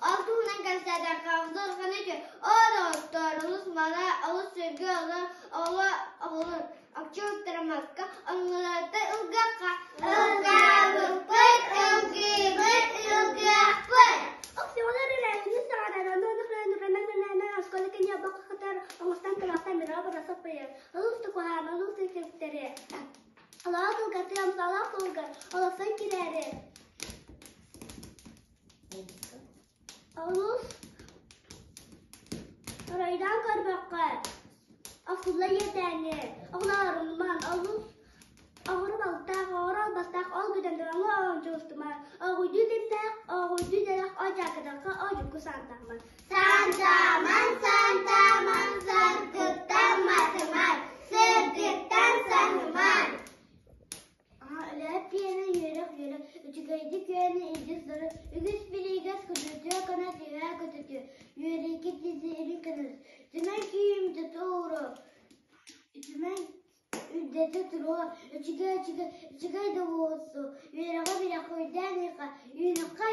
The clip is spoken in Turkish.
Altından gösterden kaldır kanıcı. Ağır mana alır sevgi alır. Akça öktüremezka. Anılarda ılgaka. Raydan karbakka. Afula yedeni. Ağlarımman alus. Ağır baltak, ağır bastak, al güdendiğini ağınca ustumar. Ağucu dindak, ağucu delak, acakadaka, ağucu santaman. Santaman, sargıttan matımar, sırgıttan sanıman. Lep yürek, üçügeydik yöne ilgisleri, ügüs bir ilgis kututuyor, kanat yere kututuyor. Yüreki dizleri kanat, dümen kiyimde doğru, dümen üddete turu, üçügey de olsun, yüreka bir koydan yüreka,